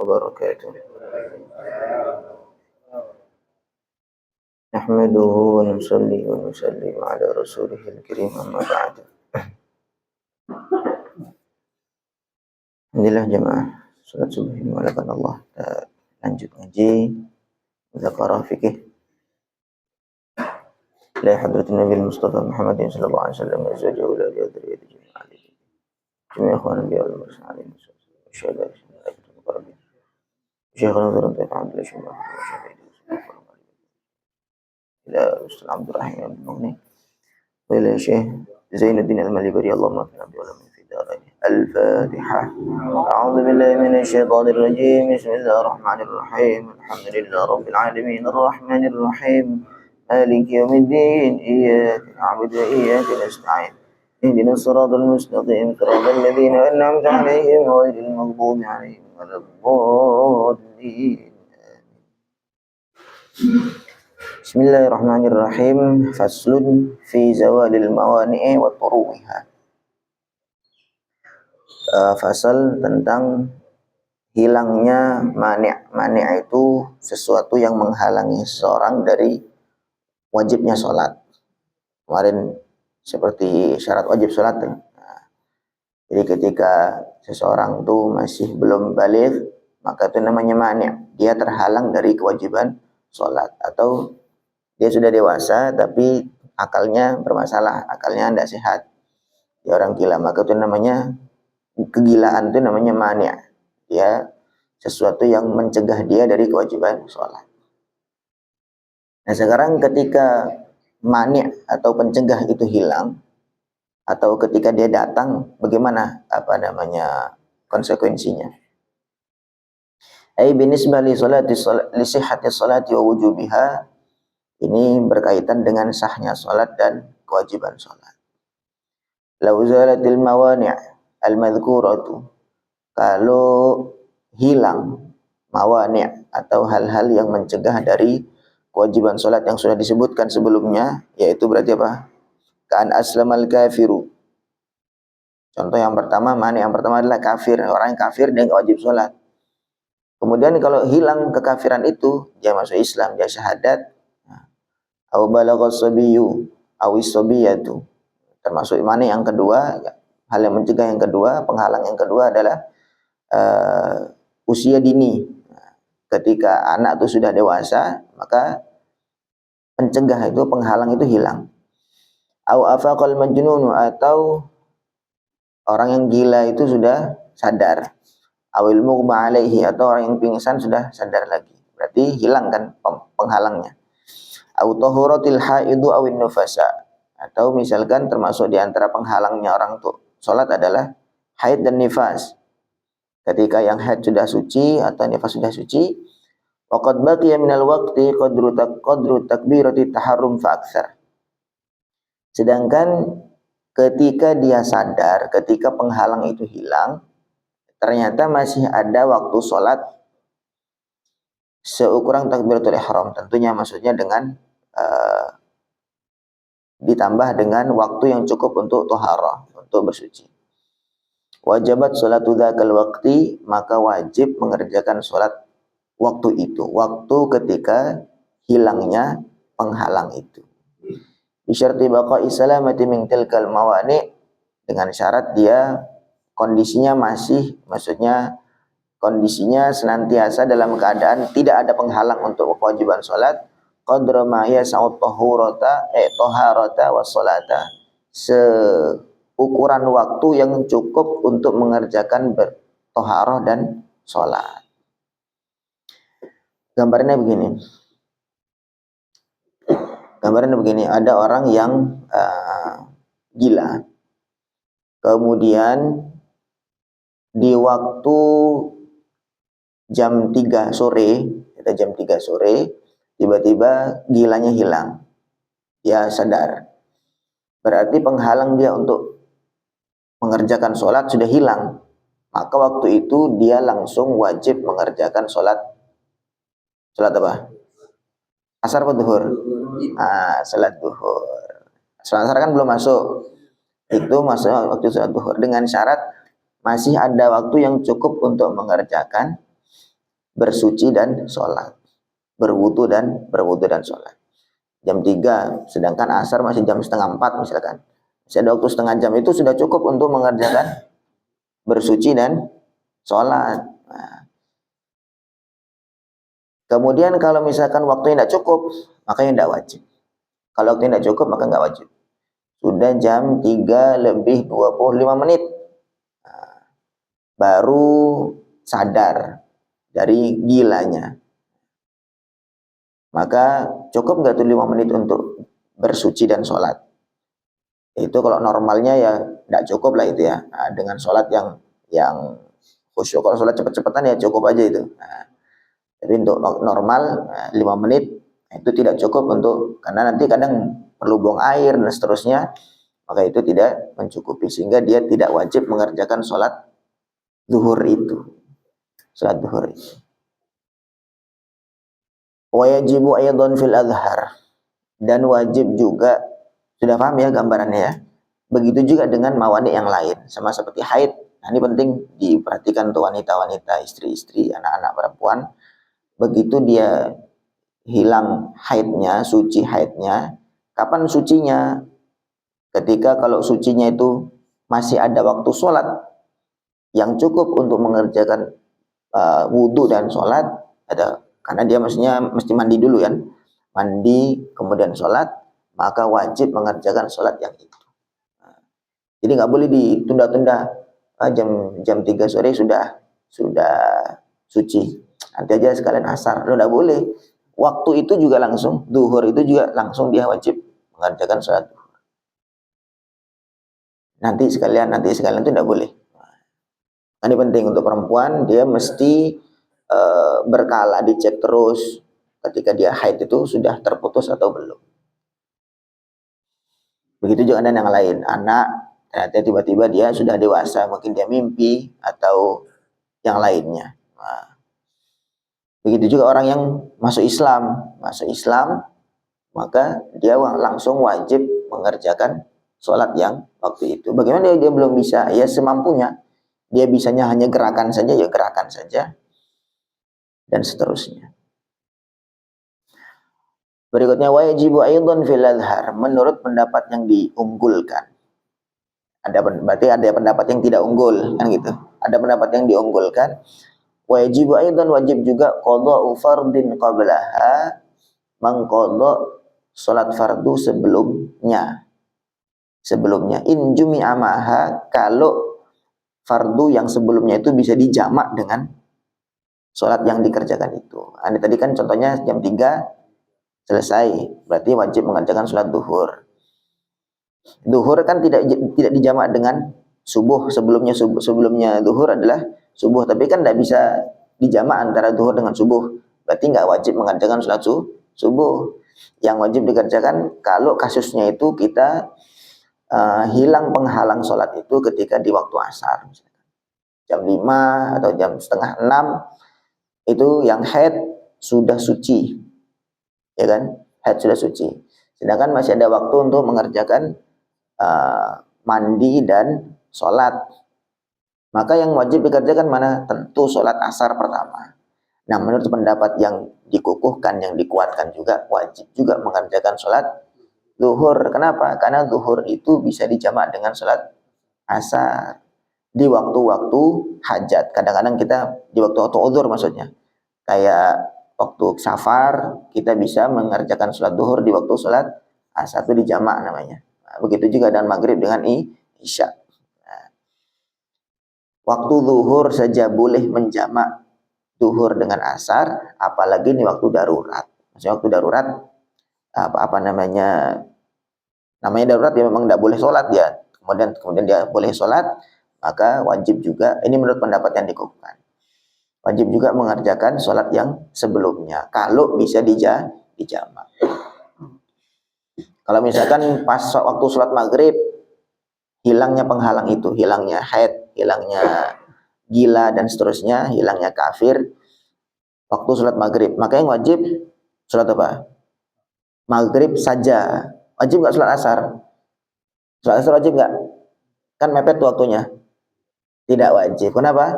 وبركاته. نحمده ونصلي ونسلم على رسوله الكريم أما بعد. Alhamdulillah jemaah salat subuh dimulakan Allah. Kita lanjut ngaji muzakarah fikih la hadratin Nabi Mustafa Muhammad sallallahu alaihi wasallam wa azwajihi wa dzurriyyatihi jami'an ikhwan bi wal mursalin syahada Syekhana Zurun Alhamdulillah syukur ila Ustaz Abdul Rahim al-Mughni wa ila Syekh Zainuddin al-Malibari Allahumma fi wa min fi darain al-Fatihah. A'udzu billahi minasy syaithanir rajim. Bismillahir rahmanir rahim. Alhamdulillahi rabbil alamin arrahmanir rahim. Maliki yaumiddin. Iyyaka na'budu wa iyyaka nasta'in. Ihdinas siratal mustaqim. Siratal ladzina an'amta 'alaihim ghairil maghdubi 'alaihim waladdallin. Bismillahirrahmanirrahim. Faslun fi zawalil mawani'i wa turuwiha. Fasal tentang hilangnya mani'. Mani' itu sesuatu yang menghalangi seseorang dari wajibnya sholat. Kemarin seperti syarat wajib sholat. Jadi ketika seseorang itu masih belum baligh, maka itu namanya mani'. Dia terhalang dari kewajiban sholat. Atau dia sudah dewasa tapi akalnya bermasalah, akalnya tidak sehat. Dia orang gila, maka itu namanya kegilaan, itu namanya mani'. Dia sesuatu yang mencegah dia dari kewajiban sholat. Nah sekarang ketika mani' atau pencegah itu hilang, atau ketika dia datang, bagaimana konsekuensinya? Ai binisbah li sihhati sholati wa wujubiha. Ini berkaitan dengan sahnya sholat dan kewajiban sholat. Lau zalatil mawani' al-madhkuratu. Kalau hilang mawani' atau hal-hal yang mencegah dari kewajiban sholat yang sudah disebutkan sebelumnya, yaitu berarti apa? Ka'an aslamal kafiru. Contoh yang pertama, mani' yang pertama adalah kafir. Orang yang kafir dia nggak wajib sholat. Kemudian kalau hilang kekafiran itu, dia masuk Islam, dia syahadat. Au balaghas sabiyyu awis sabiyatu. Termasuk mani' yang kedua, hal yang mencegah yang kedua, penghalang yang kedua adalah usia dini. Ketika anak itu sudah dewasa, maka pencegah itu, penghalang itu hilang. Au afaqal majnunu, atau orang yang gila itu sudah sadar. Awil mughma alaihi, atau orang yang pingsan sudah sadar lagi. Berarti hilang kan penghalangnya. Au tahuratil haidu awin nufasa, atau misalkan termasuk di antara penghalangnya orang tuh salat adalah haid dan nifas. Ketika yang haid sudah suci atau nifas sudah suci, waqad baqiya minal waqti qadru takbirati taharrum fa aktsar. Sedangkan ketika dia sadar, ketika penghalang itu hilang, ternyata masih ada waktu sholat seukuran takbiratul ihram. Tentunya maksudnya dengan ditambah dengan waktu yang cukup untuk toharah, untuk bersuci. Wajibat sholatu dzakal waqti, maka wajib mengerjakan sholat waktu itu, waktu ketika hilangnya penghalang itu. Bisyarti baqa'i salamati min tilkal mawani', dengan syarat dia kondisinya masih, maksudnya kondisinya senantiasa dalam keadaan tidak ada penghalang untuk kewajiban sholat. Qadra ma yas'u taharata wa sholata, seukuran waktu yang cukup untuk mengerjakan bertoharah dan sholat. Gambarnya begini, ada orang yang gila, kemudian di waktu jam 3 sore, tiba-tiba gilanya hilang, dia sadar. Berarti penghalang dia untuk mengerjakan sholat sudah hilang. Maka waktu itu dia langsung wajib mengerjakan sholat apa? Asar atau duhur? Sholat duhur. Sholat asar kan belum masuk. Itu masuk waktu sholat duhur. Dengan syarat masih ada waktu yang cukup untuk mengerjakan bersuci dan sholat, berwudu dan sholat. Jam 3, sedangkan asar masih jam setengah 4 misalkan. Masih ada waktu setengah jam, itu sudah cukup untuk mengerjakan bersuci dan sholat. Nah, kemudian kalau misalkan waktunya tidak cukup, maka tidak wajib. Kalau waktunya tidak cukup, maka nggak wajib. Sudah jam 3 lebih 25 menit. Nah, baru sadar dari gilanya. Maka cukup nggak tuh 5 menit untuk bersuci dan sholat? Itu kalau normalnya ya tidak cukup lah itu ya. Nah, dengan sholat yang khusyuk, kalau sholat cepet-cepetan ya cukup aja itu. Nah, tapi untuk normal 5 menit itu tidak cukup untuk, karena nanti kadang perlu buang air dan seterusnya, maka itu tidak mencukupi sehingga dia tidak wajib mengerjakan sholat zuhur itu. Sholat zuhur itu. Wa yajibu aydan fil adhar, dan wajib juga, sudah paham ya gambarannya ya. Begitu juga dengan mawani yang lain, sama seperti haid. Nah, ini penting diperhatikan untuk wanita-wanita, istri-istri, anak-anak perempuan. Begitu dia hilang haidnya, suci haidnya, kapan sucinya? Ketika kalau sucinya itu masih ada waktu sholat yang cukup untuk mengerjakan wudhu dan sholat, ada, karena dia mesti mandi dulu kan, mandi kemudian sholat, maka wajib mengerjakan sholat yang itu. Jadi nggak boleh ditunda-tunda. Jam 3 sore sudah suci, nanti aja sekalian asar. Lo nggak boleh. Waktu itu juga langsung, duhur itu juga langsung dia wajib mengerjakan sholat duhur. Nanti sekalian itu nggak boleh. Nah, ini penting untuk perempuan, dia mesti berkala, dicek terus ketika dia haid itu sudah terputus atau belum. Begitu juga dengan yang lain, anak ternyata tiba-tiba dia sudah dewasa, mungkin dia mimpi atau yang lainnya. Nah, begitu juga orang yang masuk Islam, maka dia langsung wajib mengerjakan sholat yang waktu itu. Bagaimana dia belum bisa? Ya semampunya. Dia bisanya hanya gerakan saja, ya gerakan saja, dan seterusnya. Berikutnya wajibu aidan fil adhar, menurut pendapat yang diunggulkan. Berarti ada pendapat yang tidak unggul, kan gitu. Ada pendapat yang diunggulkan. Wajibu aidan, wajib juga qada'u fardin qablaha, mengqada' salat fardu sebelumnya. In jumi'a ma'ha, kalau fardu yang sebelumnya itu bisa dijamak dengan salat yang dikerjakan itu. Ini tadi kan contohnya jam 3 selesai, berarti wajib mengerjakan salat duhur. Duhur kan tidak dijamak dengan subuh, sebelumnya duhur adalah subuh, tapi kan tidak bisa dijamak antara duhur dengan subuh, berarti nggak wajib mengerjakan salat subuh. Yang wajib dikerjakan kalau kasusnya itu kita hilang penghalang sholat itu ketika di waktu asar, jam 5 atau jam setengah 6, itu yang haid sudah suci, ya kan, haid sudah suci, sedangkan masih ada waktu untuk mengerjakan mandi dan sholat, maka yang wajib dikerjakan mana? Tentu sholat asar pertama. Nah, menurut pendapat yang dikukuhkan, yang dikuatkan juga, wajib juga mengerjakan sholat zuhur. Kenapa? Karena zuhur itu bisa dijamak dengan sholat asar di waktu-waktu hajat. Kadang-kadang kita di waktu-waktu uzur, maksudnya kayak waktu safar kita bisa mengerjakan sholat zuhur di waktu sholat asar, itu dijamak namanya. Nah, begitu juga dengan maghrib dengan isya. Nah, waktu zuhur saja boleh menjamak zuhur dengan asar, apalagi ini waktu darurat. Maksudnya waktu darurat namanya darurat, ya memang tidak boleh sholat ya, kemudian dia boleh sholat, maka wajib juga, ini menurut pendapat yang dikukuhkan, wajib juga mengerjakan sholat yang sebelumnya kalau bisa dijamak. Kalau misalkan pas waktu sholat maghrib hilangnya penghalang itu, hilangnya haid, hilangnya gila dan seterusnya, hilangnya kafir waktu sholat maghrib, maka yang wajib sholat apa? Maghrib saja. Wajib nggak sholat asar? Sholat asar wajib nggak? Kan mepet waktunya. Tidak wajib. Kenapa?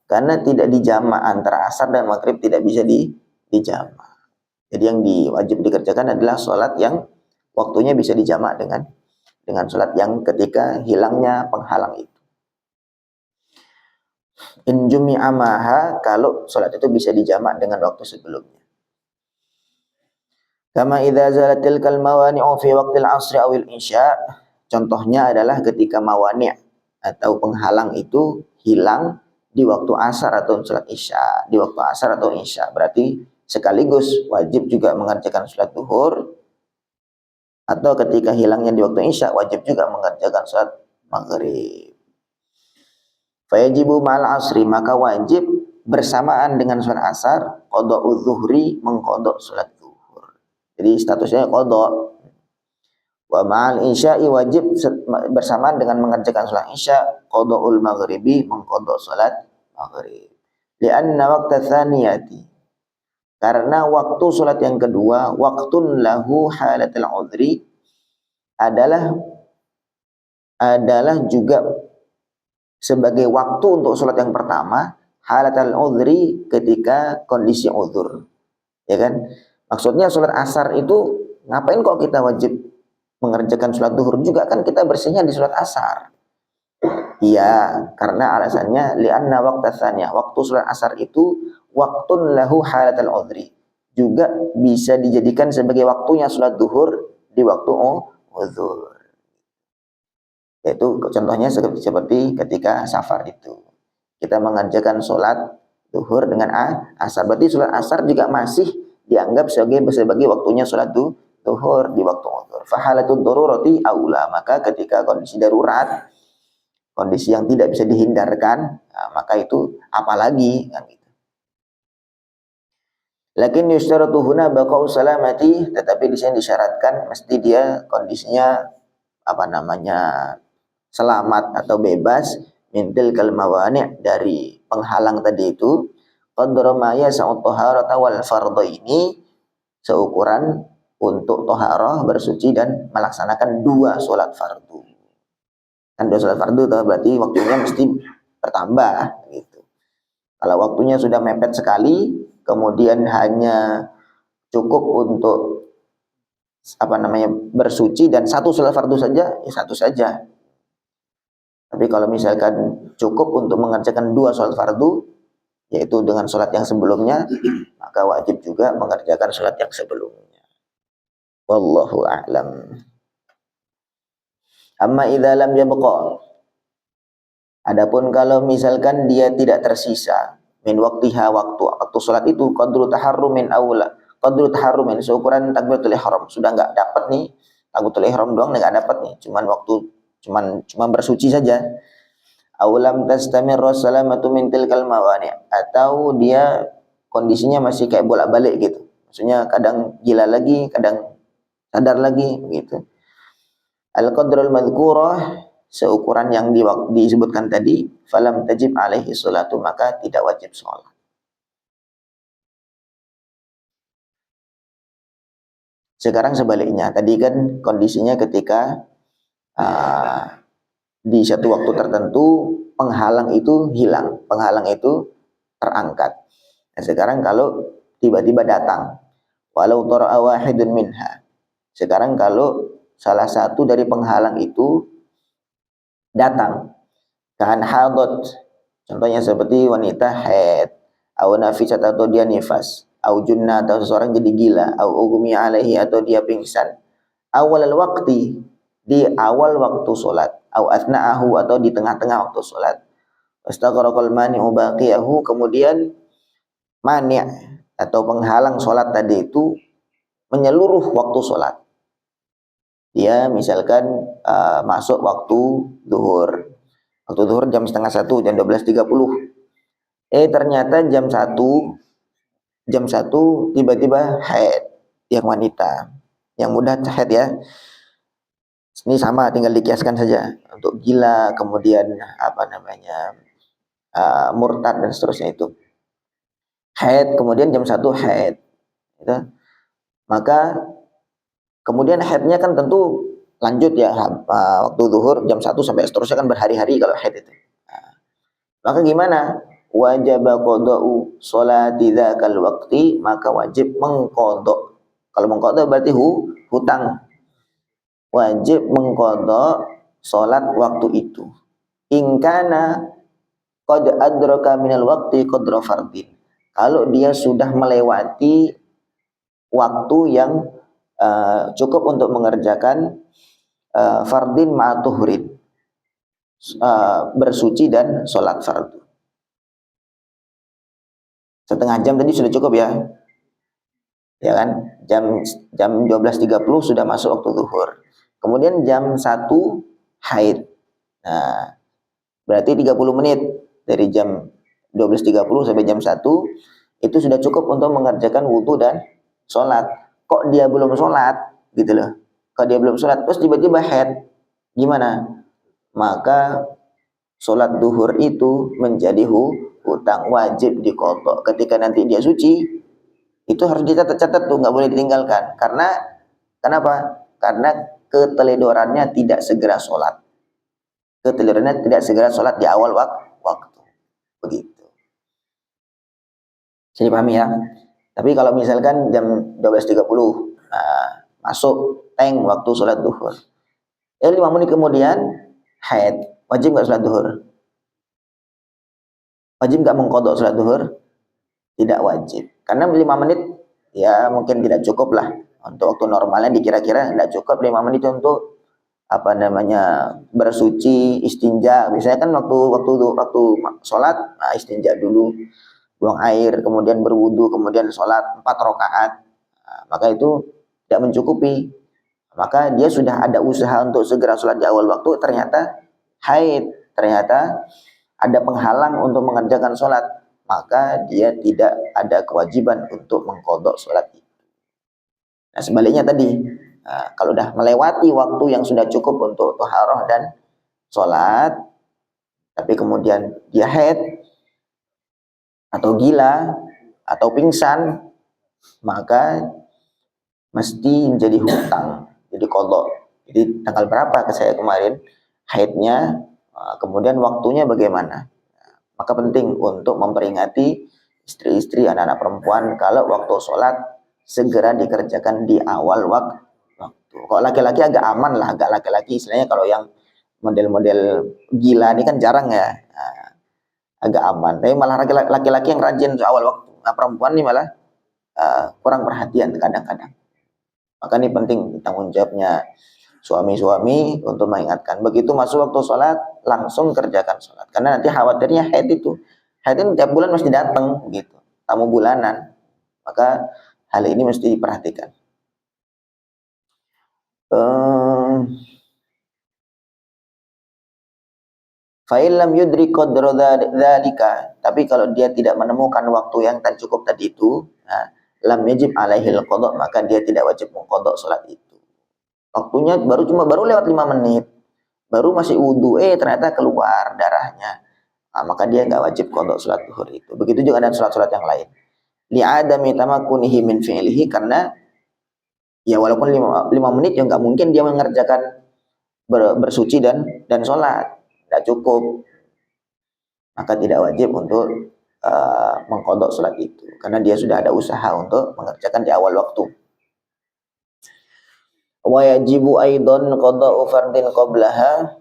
karena tidak dijamak antara asar dan maghrib, tidak bisa dijamak. Jadi yang wajib dikerjakan adalah sholat yang waktunya bisa dijamak dengan sholat yang ketika hilangnya penghalang itu. In jumi'a maha, kalau sholat itu bisa dijamak dengan waktu sebelumnya. Kama idza zalatil kal mawani'u fi waqtil 'asri awil isya. Contohnya adalah ketika mawani' atau penghalang itu hilang di waktu asar atau sholat isya. Di waktu asar atau isya berarti sekaligus wajib juga mengerjakan sholat duhur, atau ketika hilangnya di waktu isya wajib juga mengerjakan sholat maghrib. Fayajibu ma'al asri, maka wajib bersamaan dengan sholat asar qada'udz zuhri, mengqada' sholat zuhur. Jadi statusnya qada'. Wa ma'al isya'i, wajib bersamaan dengan mengerjakan sholat isya qada'ul maghribi, mengqada' sholat maghrib. Lianna waqta tsaniyati, karena waktu sholat yang kedua, waktun lahu halatul udhri, adalah juga sebagai waktu untuk sholat yang pertama, halatul udhri, ketika kondisi udhur. Ya kan? Maksudnya sholat asar itu ngapain kok kita wajib mengerjakan sholat duhur juga, kan kita bersihnya di sholat asar. Iya, karena alasannya li'anna waqta tsaniyah, waktu sholat asar itu waktun lahu halatul udhri, juga bisa dijadikan sebagai waktunya sholat duhur di waktu udhur. Yaitu contohnya seperti ketika safar itu kita mengerjakan sholat duhur dengan asar, berarti sholat asar juga masih dianggap sebagai waktunya sholat duhur di waktu udhur. Fahalatul darurati aula, maka ketika kondisi darurat, kondisi yang tidak bisa dihindarkan, nah, maka itu apalagi kan gitu. Lakin yustaratu huna baqa'u salamati, tetapi di sini disyaratkan mesti dia kondisinya selamat atau bebas mintil kal mawani', dari penghalang tadi itu, qadra ma yas'u taharata wal fardhaini, seukuran untuk toharoh, bersuci dan melaksanakan 2 sholat fardu. Kan 2 sholat fardu itu berarti waktunya mesti bertambah gitu. Kalau waktunya sudah mepet sekali, kemudian hanya cukup untuk bersuci dan 1 sholat fardu saja, ya 1 saja. Tapi kalau misalkan cukup untuk mengerjakan 2 sholat fardu, yaitu dengan sholat yang sebelumnya, maka wajib juga mengerjakan sholat yang sebelumnya. Wallahu a'lam. Amma idza lam yabqa, adapun kalau misalkan dia tidak tersisa min waktiha, waktu sholat itu, qadru taharrumin aula, qadru taharrumin, seukuran takbiratul ihram, sudah enggak dapat nih takbiratul ihram doang, enggak dapat nih, cuman bersuci saja. Aulam tastamir salamatu min tilkal mawani', atau dia kondisinya masih kayak bolak-balik gitu, maksudnya kadang gila lagi, kadang sadar lagi gitu. Al-qadrul madhkurah, seukuran yang disebutkan tadi, falam tajib alaihi sholatu, maka tidak wajib sholat. Sekarang sebaliknya, tadi kan kondisinya ketika di satu waktu tertentu penghalang itu hilang, penghalang itu terangkat. Nah, sekarang kalau tiba-tiba datang, walau tara'a wahidun minha, sekarang kalau salah satu dari penghalang itu datang, kan hadat, contohnya seperti wanita haid, au nafisat, atau dia nifas, au junna, atau seseorang jadi gila, au ugmi alaihi, atau dia pingsan, awal waktu, di awal waktu sholat, au athna'ahu, atau di tengah-tengah waktu sholat, wastaghraqal mani'u baqiyahu, kemudian mani' atau penghalang sholat tadi itu menyeluruh waktu sholat. Dia misalkan masuk waktu duhur, jam 12:30, jam 12:30, ternyata jam 1 tiba-tiba haid yang wanita, yang mudah haid ya. Ini sama, tinggal dikiaskan saja untuk gila, kemudian murtad dan seterusnya itu. Haid, kemudian jam 1 haid gitu. Maka kemudian haidnya kan tentu lanjut ya, waktu zuhur jam 1 sampai seterusnya kan berhari-hari kalau haid itu. Nah, maka gimana? wajaba qada'u sholati dzakal waqti, maka wajib mengqadha. Kalau mengqadha berarti hutang. Wajib mengqadha salat waktu itu. In kana qad adraka minal waqti qadra fardin. Kalau dia sudah melewati waktu yang cukup untuk mengerjakan fardin ma'atuhrin, bersuci dan sholat fardu. Setengah jam tadi sudah cukup ya, ya kan? Jam 12.30 sudah masuk waktu zuhur. Kemudian jam 1 haid. Nah, berarti 30 menit dari jam 12.30 sampai jam 1 itu sudah cukup untuk mengerjakan wudhu dan sholat. Kok dia belum sholat gitu loh. Kalau dia belum sholat terus tiba-tiba haid, gimana? Maka sholat duhur itu menjadi hutang, wajib diqadha. Ketika nanti dia suci itu harus dicatat-catat tuh, nggak boleh ditinggalkan. Karena kenapa? Karena keteledorannya tidak segera sholat. Keteledorannya tidak segera sholat di awal waktu. Begitu. Jadi pahami ya. Tapi kalau misalkan jam 12.30 masuk tank waktu sholat duhur. 5 menit kemudian haid, wajib nggak sholat duhur? Wajib nggak mengqadha sholat duhur? Tidak wajib. Karena 5 menit ya mungkin tidak cukup lah. Untuk waktu normalnya dikira-kira tidak cukup 5 menit untuk bersuci, istinja. Biasanya kan waktu sholat istinja dulu, buang air, kemudian berwudu, kemudian sholat 4 rakaat. Maka itu tidak mencukupi. Maka dia sudah ada usaha untuk segera sholat di awal waktu, ternyata haid, ternyata ada penghalang untuk mengerjakan sholat, maka dia tidak ada kewajiban untuk mengqadha sholat itu. Nah sebaliknya tadi, kalau udah melewati waktu yang sudah cukup untuk thaharah dan sholat, tapi kemudian dia haid atau gila atau pingsan, maka mesti menjadi hutang, jadi qadha. Jadi tanggal berapa ke saya kemarin haidnya, kemudian waktunya bagaimana. Maka penting untuk memperingati istri-istri, anak-anak perempuan kalau waktu sholat segera dikerjakan di awal waktu. Kalau laki-laki agak aman lah, agak laki-laki istilahnya. Kalau yang model-model gila ini kan jarang ya, agak aman. Tapi malah laki-laki yang rajin awal waktu. Nah, perempuan ini malah kurang perhatian kadang-kadang. Maka ini penting tanggung jawabnya suami-suami untuk mengingatkan. Begitu masuk waktu sholat, langsung kerjakan sholat. Karena nanti khawatirnya haid itu. Haid ini tiap bulan mesti datang, gitu. Tamu bulanan. Maka hal ini mesti diperhatikan. Fa'ilam yudri qadra dzalika. Tapi kalau dia tidak menemukan waktu yang tak cukup tadi itu, lam yajib alaihil qadha, maka dia tidak wajib mengqadha sholat itu. Waktunya baru lewat 5 menit. Baru masih wudu, ternyata keluar darahnya. Maka dia nggak wajib qadha sholat duhur itu. Begitu juga dengan sholat-sholat yang lain. Li'adami tamakkunihi min fi'lihi, karena ya walaupun 5 menit ya nggak mungkin dia mengerjakan bersuci dan sholat. Nggak cukup. Maka tidak wajib untuk mengqadha sholat itu. Karena dia sudah ada usaha untuk mengerjakan di awal waktu. Wa yajibu aidan qada'u fardin qablaha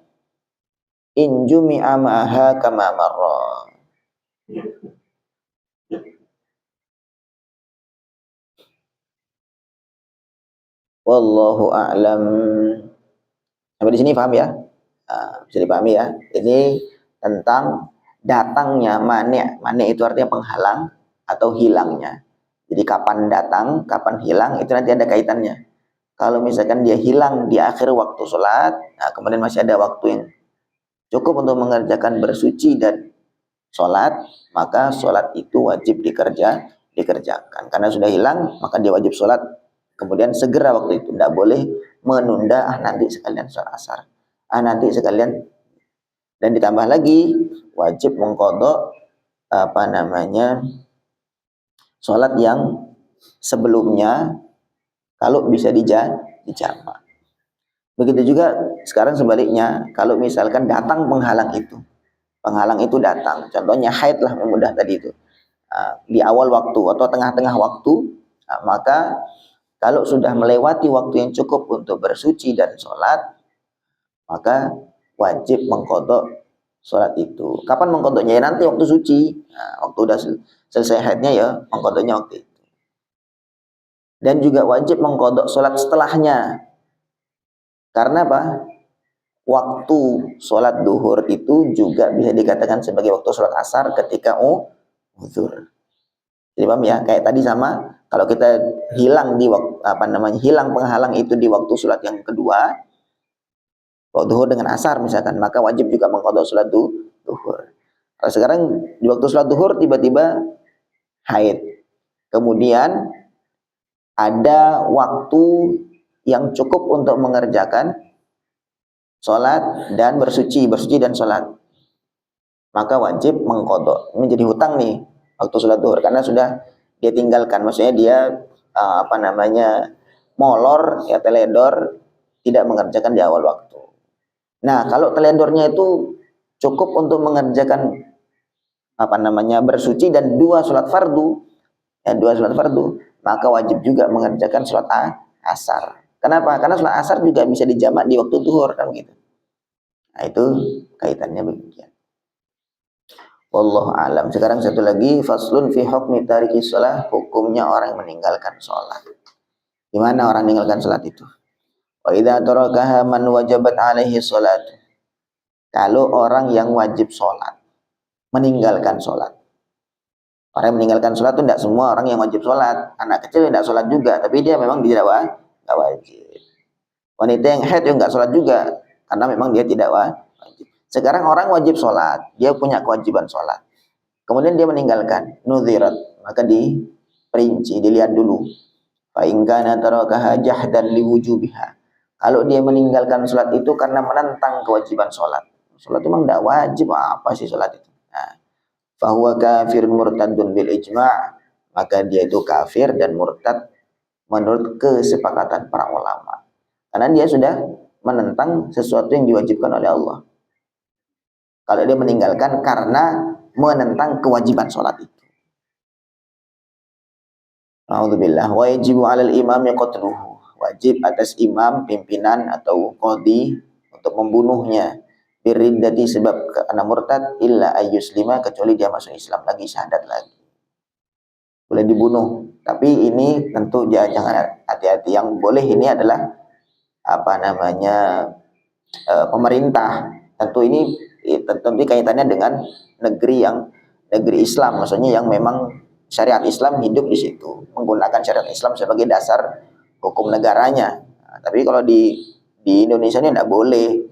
in jumi'a ma'aha kama marra. Wallahu a'lam. Sampai di sini paham ya? Bisa dipahami ya. Ini tentang datangnya mani'. Mani' itu artinya penghalang atau hilangnya. Jadi kapan datang, kapan hilang, itu nanti ada kaitannya. Kalau misalkan dia hilang di akhir waktu sholat, kemudian masih ada waktu yang cukup untuk mengerjakan bersuci dan sholat, maka sholat itu wajib dikerjakan. Karena sudah hilang, maka dia wajib sholat. Kemudian segera waktu itu, tidak boleh menunda, nanti sekalian sholat asar. Nanti sekalian. Dan ditambah lagi, wajib mengqadha sholat yang sebelumnya, kalau bisa dijamak. Begitu juga sekarang sebaliknya, kalau misalkan datang penghalang itu, penghalang itu datang. Contohnya haid lah yang mudah tadi itu. Di awal waktu atau tengah-tengah waktu, maka kalau sudah melewati waktu yang cukup untuk bersuci dan sholat, maka wajib mengqadha sholat itu. Kapan mengqadhanya? Ya nanti waktu suci. Waktu udah selesai haidnya ya mengqadhanya waktu itu. Dan juga wajib mengqadha sholat setelahnya. Karena apa? Waktu sholat duhur itu juga bisa dikatakan sebagai waktu sholat asar ketika uzur. Jadi paham ya? Kayak tadi sama, kalau kita hilang di waktu hilang penghalang itu di waktu sholat yang kedua, waktu duhur dengan asar misalkan, maka wajib juga mengqadha sholat duhur. Kalau sekarang di waktu sholat duhur tiba-tiba haid, kemudian ada waktu yang cukup untuk mengerjakan sholat dan bersuci dan sholat, maka wajib mengqadha. Ini jadi hutang nih waktu sholat duhur karena sudah dia tinggalkan, maksudnya dia molor ya, teledor, tidak mengerjakan di awal waktu. Nah, kalau teledornya itu cukup untuk mengerjakan bersuci dan dua sholat fardu, maka wajib juga mengerjakan sholat asar. Kenapa? Karena sholat asar juga bisa dijamak di waktu duhur kan gitu. Nah, itu kaitannya begitu. Wallahu alam. Sekarang satu lagi, faslun fi hukmi tariki shalah, hukumnya orang yang meninggalkan sholat. Gimana orang meninggalkan sholat itu? Wa idza tarakaha man wajabat alaihi sholat. Kalau orang yang wajib sholat meninggalkan sholat. Orang yang meninggalkan sholat itu tidak semua orang yang wajib sholat. Anak kecil tidak sholat juga, tapi dia memang tidak wajib. Wanita yang haid juga nggak sholat juga, karena memang dia tidak wajib. Sekarang orang wajib sholat, dia punya kewajiban sholat. Kemudian dia meninggalkan, nudhirat, maka diperinci, dilihat dulu. Fa in kana tarakaha jahdan liwujubiha. Kalau dia meninggalkan sholat itu karena menentang kewajiban sholat. Sholat itu memang tidak wajib, apa sih sholat itu? Nah, fahuwa kafir murtadun bil ijma', maka dia itu kafir dan murtad menurut kesepakatan para ulama. Karena dia sudah menentang sesuatu yang diwajibkan oleh Allah. Kalau dia meninggalkan karena menentang kewajiban sholat itu. A'udzubillah. Wa yajibu 'alal imami qatluhu. Wajib atas imam, pimpinan atau qadhi untuk membunuhnya. Biriddati, sebab karena murtad, illa ayyuslima, kecuali dia masuk Islam lagi, syahadat lagi. Boleh dibunuh. Tapi ini tentu jangan hati-hati. Yang boleh ini adalah pemerintah. Tentu kaitannya dengan negeri Islam, maksudnya yang memang syariat Islam hidup di situ, menggunakan syariat Islam sebagai dasar hukum negaranya. Nah, tapi kalau di Indonesia ini tidak boleh.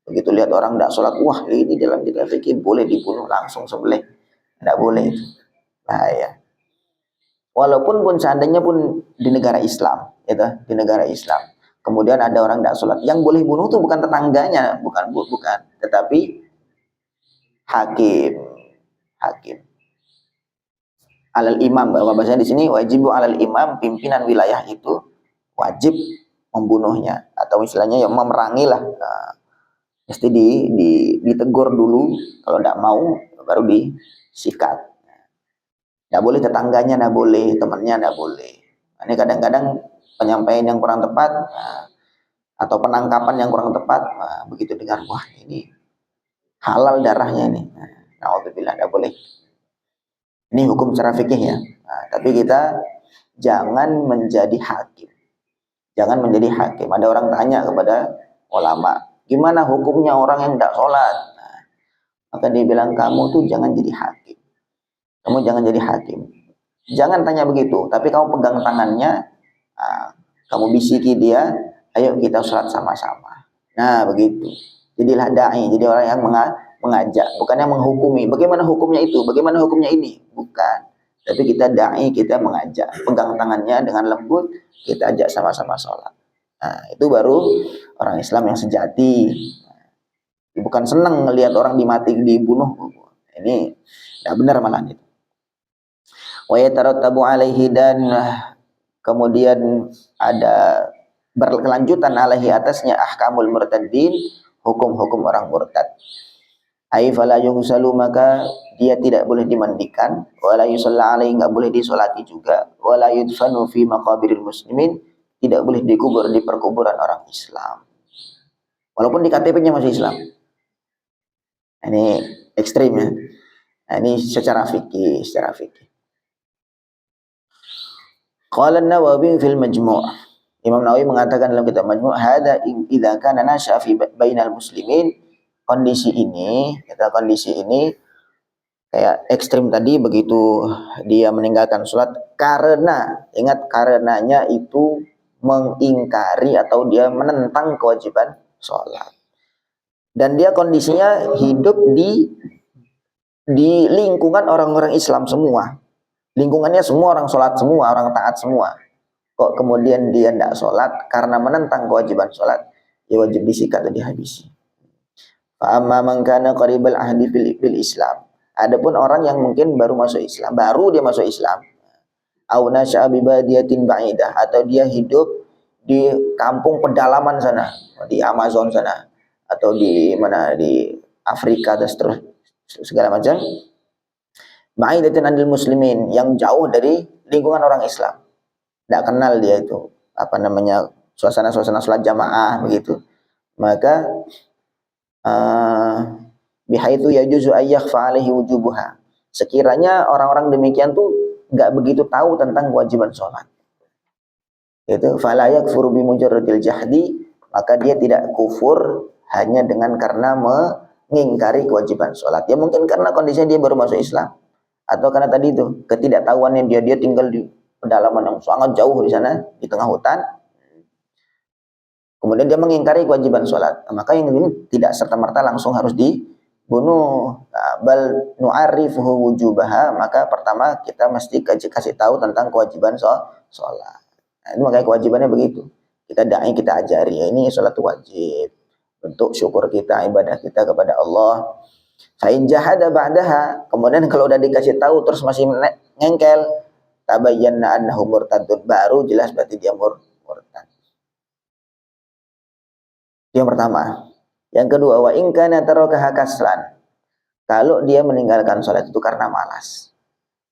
Begitu lihat orang tidak sholat, wah ini dalam kitab fikih boleh dibunuh, langsung sembelih. Tidak boleh itu. Bahaya. Walaupun seandainya pun di negara Islam, gitu, di negara Islam. Kemudian ada orang tidak sholat, yang boleh bunuh itu bukan tetangganya, bukan, tetapi hakim. Alal imam, bahwa bahasanya di sini wajibu alal imam, pimpinan wilayah itu wajib membunuhnya, atau istilahnya yang memerangi lah. Mesti ditegur dulu, kalau tidak mau baru disikat. Tidak boleh tetangganya, tidak boleh temannya, tidak boleh. Ini kadang-kadang penyampaian yang kurang tepat, atau penangkapan yang kurang tepat, begitu dengar, wah ini halal darahnya ini, na'udzubillah, tidak boleh. Ini hukum secara fikih ya. Tapi kita jangan menjadi hakim. Jangan menjadi hakim. Ada orang tanya kepada ulama, gimana hukumnya orang yang tidak sholat? Maka dia bilang, kamu tuh jangan jadi hakim. Kamu jangan jadi hakim. Jangan tanya begitu, tapi kamu pegang tangannya, kamu bisiki dia, ayo kita sholat sama-sama. Nah begitu. Jadilah da'i, jadi orang yang mengajak, bukannya menghukumi. Bagaimana hukumnya itu? Bagaimana hukumnya ini? Bukan. Tapi kita da'i, kita mengajak. Pegang tangannya dengan lembut, kita ajak sama-sama sholat. Nah, itu baru orang Islam yang sejati. Bukan senang melihat orang dibunuh. Ini tidak benar malah itu. Wa yatarattabu alaihi, dan kemudian ada berkelanjutan alaihi atasnya ahkamul murtadin, hukum-hukum orang murtad. Ai fala yughsalu, maka dia tidak boleh dimandikan, wala yusalla alaihi, enggak boleh disolati juga, wala yudfanu fi maqabiril muslimin, tidak boleh dikubur di perkuburan orang Islam. Walaupun di KTP-nya masih Islam. Ini ekstrim ya. Nah, ini secara fikih, Qala an-Nawawi fil Majmu'. Imam Nawawi mengatakan dalam kitab Majmu', hadza idza kana nasya fi bainal muslimin. Kondisi ini kayak ekstrim tadi, begitu dia meninggalkan sholat karena, ingat, karenanya itu mengingkari atau dia menentang kewajiban sholat, dan dia kondisinya hidup di lingkungan orang-orang Islam semua, lingkungannya semua orang sholat semua, orang taat semua, kok kemudian dia tidak sholat karena menentang kewajiban sholat, ya wajib disikat dan dihabisi. Fa'amma man kana qaribal ahdi fil Islam. Adapun orang yang mungkin baru masuk Islam, baru dia masuk Islam, au nasya'a bi badiyatin ba'idah, atau dia hidup di kampung pedalaman sana, di Amazon sana, atau di mana, di Afrika dan terus segala macam, ba'idatin anil muslimin, yang jauh dari lingkungan orang Islam. Tidak kenal dia itu apa namanya, suasana salat jamaah begitu, maka bihaitsu yajuzu ayyakhfa alaihi wujubuha, sekiranya orang-orang demikian tuh nggak begitu tahu tentang kewajiban sholat, itu fala yakfuru bi mujarradil jahdi, maka dia tidak kufur hanya dengan karena mengingkari kewajiban sholat. Ya mungkin karena kondisinya dia baru masuk Islam, atau karena tadi itu ketidaktahuannya, dia tinggal di pedalaman yang sangat jauh di sana di tengah hutan, kemudian dia mengingkari kewajiban sholat, maka ini tidak serta-merta langsung harus dibunuh. Bal nu'arifuhu wujubaha, maka pertama kita mesti kasih tahu tentang kewajiban sholat. Nah, ini makanya kewajibannya begitu. Kita da'i, kita ajari, ini sholat wajib, bentuk syukur kita, ibadah kita kepada Allah. Fa'in jahada ba'daha, kemudian kalau udah dikasih tahu terus masih ngengkel, tabayyana annahu murtadun, baru jelas berarti dia murtad. Yang pertama. Yang kedua, wa in kana tarakaha kaslan, kalau dia meninggalkan sholat itu karena malas,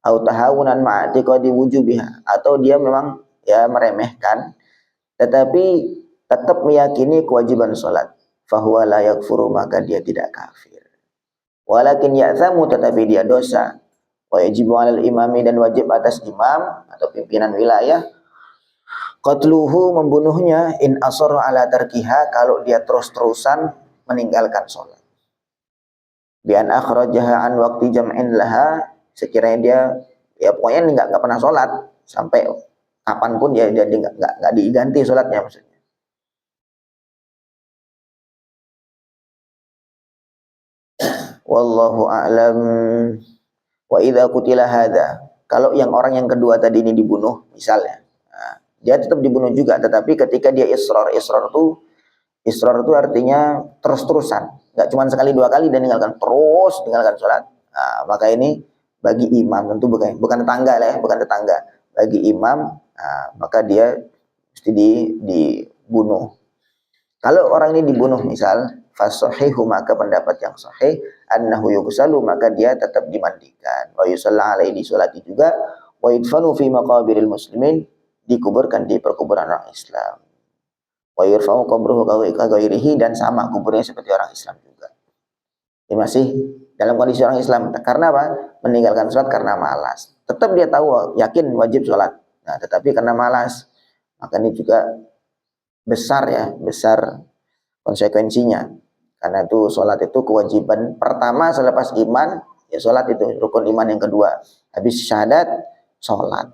au tahawunan ma'atiqadi wujubiha, atau dia memang ya meremehkan tetapi tetap meyakini kewajiban sholat, fahuwa la yakfuru, maka dia tidak kafir. Walakin ya'thamu, tetapi dia dosa. Wa yajibu 'alal imami, dan wajib atas imam atau pimpinan wilayah, qatluhu, membunuhnya, in asarra ala tarkiha, kalau dia terus-terusan meninggalkan sholat. Bian akhrajaha an waqti jam'in laha, sekiranya dia ya pokoknya nggak pernah sholat sampai kapanpun, ya jadi nggak diganti sholatnya maksudnya. Wallahu a'lam. Wa idza qutila hadza, kalau yang orang yang kedua tadi ini dibunuh misalnya, nah, dia tetap dibunuh juga, tetapi ketika dia israr itu artinya terus-terusan, nggak cuma sekali dua kali dan tinggalkan sholat. Nah, maka ini bagi imam, tentu bukan tetangga lah ya, bukan tetangga, bagi imam, nah, maka dia mesti dibunuh. Kalau orang ini dibunuh misal, fasahihu, maka pendapat yang sahih, annahu yughsalu, maka dia tetap dimandikan, wa yusalla alaihi, disolati juga, wa yudfanu fi maqabiril muslimin, dikuburkan di perkuburan orang Islam, wa yurfa'u qabruhu ka ghairihi, dan sama kuburnya seperti orang Islam juga. Ini masih dalam kondisi orang Islam. Karena apa? Meninggalkan sholat karena malas. Tetap dia tahu, yakin wajib sholat, nah tetapi karena malas, maka ini juga besar konsekuensinya. Karena itu sholat itu kewajiban pertama selepas iman, ya sholat itu rukun iman yang kedua. Habis syahadat, sholat.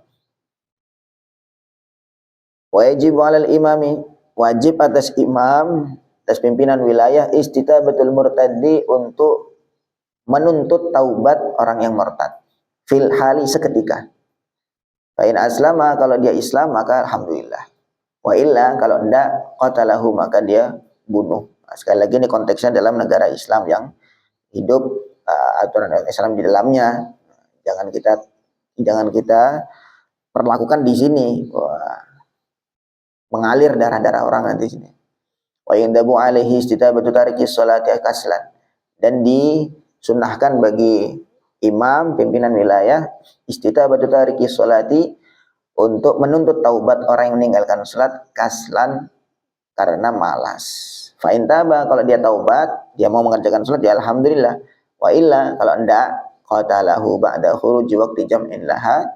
Wajib 'alal imami, wajib atas imam, atas pimpinan wilayah, istitabatul murtaddi, untuk menuntut taubat orang yang murtad, fil hali, seketika. Fa'in aslama, kalau dia Islam maka alhamdulillah. Wa illa, kalau enggak, qatalahu, maka dia bunuh. Nah, sekali lagi ini konteksnya dalam negara Islam yang hidup aturan Islam di dalamnya. Jangan kita perlakukan di sini. Wah, mengalir darah-darah orang nanti sini. Wa indabu alaihi istitabatu tariki sholati kaslan, Dan disunnahkan bagi imam pimpinan wilayah istitabatu tariki sholati untuk menuntut taubat orang yang meninggalkan salat kaslan karena malas. Fa in taba, kalau dia taubat, dia mau mengerjakan salat ya alhamdulillah. Wa illa, kalau enggak, qatalahu ba'da khuruji waqti jam'in laha,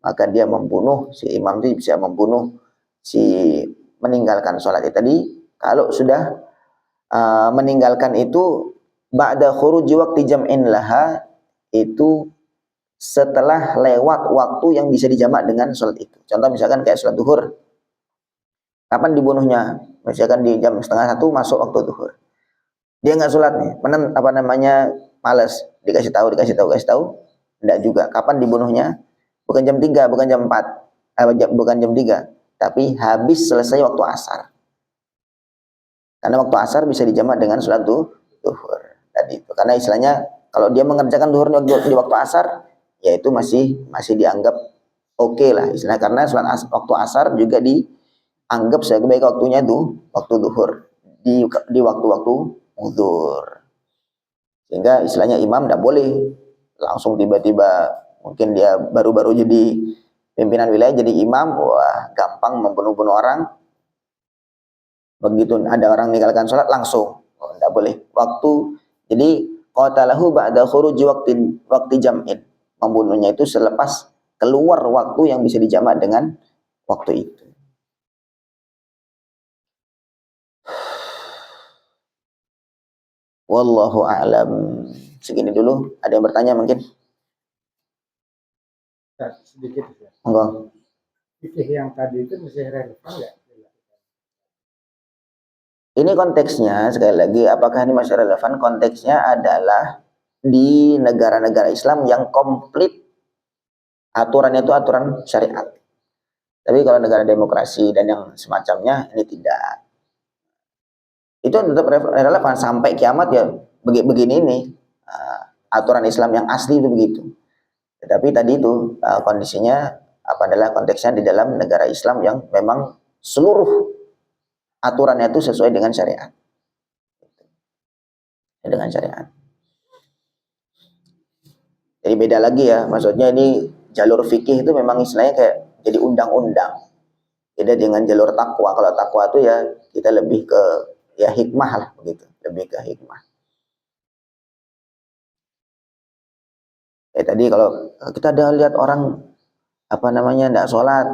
maka dia membunuh, si imam itu bisa membunuh si meninggalkan salat itu tadi kalau sudah meninggalkan itu ba'da khuruji waqti jam'in laha, itu setelah lewat waktu yang bisa dijamak dengan salat itu. Contoh misalkan kayak salat zuhur. Kapan dibunuhnya? Misalkan di jam 12:30 masuk waktu zuhur. Dia nggak sholat nih, malas, dikasih tahu, enggak juga. Kapan dibunuhnya? Bukan jam 3, bukan jam 4, bukan jam 3, tapi habis selesai waktu asar. Karena waktu asar bisa dijamak dengan sholat zuhur tadi itu. Karena istilahnya kalau dia mengerjakan zuhur di waktu asar, ya itu masih dianggap oke lah istilah, karena sholat waktu asar juga dianggap sebagai waktunya tuh waktu zuhur di waktu-waktu uzur. Sehingga istilahnya imam tidak boleh langsung tiba-tiba, mungkin dia baru-baru jadi pimpinan wilayah, jadi imam, wah gampang membunuh-bunuh orang. Begitu ada orang meninggalkan sholat langsung, tidak boleh. Jadi qatalahu ba'da khuruji waqti jam'in, membunuhnya itu selepas keluar waktu yang bisa dijamak dengan waktu itu. Wallahu a'lam. Segini dulu. Ada yang bertanya mungkin? Sedikit ya. Enggak. Fikih yang tadi itu masih relevan nggak? Ini konteksnya, sekali lagi, apakah ini masih relevan? Konteksnya adalah di negara-negara Islam yang komplit aturannya itu aturan syariat. Tapi kalau negara demokrasi dan yang semacamnya, ini tidak. Itu tetap relevan sampai kiamat ya begini ini. Aturan Islam yang asli itu begitu. Tetapi tadi itu kondisinya adalah konteksnya di dalam negara Islam yang memang seluruh aturannya itu sesuai dengan syariat. Dengan syariat. Jadi beda lagi ya, maksudnya ini jalur fikih itu memang istilahnya kayak jadi undang-undang. Beda dengan jalur takwa. Kalau takwa itu ya kita lebih ke ya hikmah lah begitu, lebih ke hikmah. Tadi kalau kita ada lihat orang enggak sholat,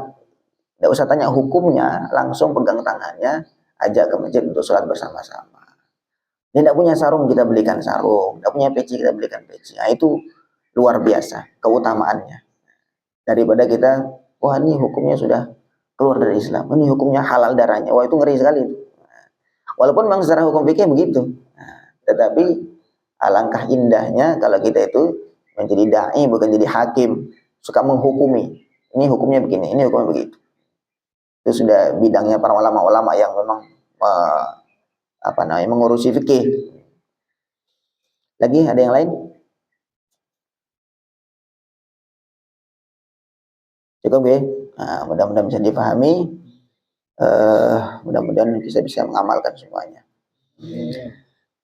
enggak usah tanya hukumnya, langsung pegang tangannya, ajak ke masjid untuk sholat bersama-sama. Dia enggak punya sarung, kita belikan sarung. Enggak punya peci, kita belikan peci. Nah, itu luar biasa keutamaannya. Daripada kita, wah ini hukumnya sudah keluar dari Islam, ini hukumnya halal darahnya. Wah itu ngeri sekali. Walaupun memang secara hukum fikih begitu. Tetapi alangkah indahnya kalau kita itu menjadi dai, bukan jadi hakim, suka menghukumi. Ini hukumnya begini, ini hukumnya begitu. Itu sudah bidangnya para ulama-ulama yang memang mengurusi fikih. Lagi ada yang lain? Cukup ya? Nah, mudah-mudahan bisa dipahami. Mudah-mudahan kita bisa mengamalkan semuanya.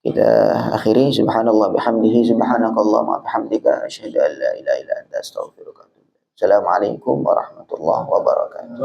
Kita akhiri, subhanallah bihamdihi, subhanakallah ma bihamdika, asyhadu an la ilaha illa anta, astaghfiruka wa atubu ilaik. Assalamualaikum warahmatullahi wabarakatuh.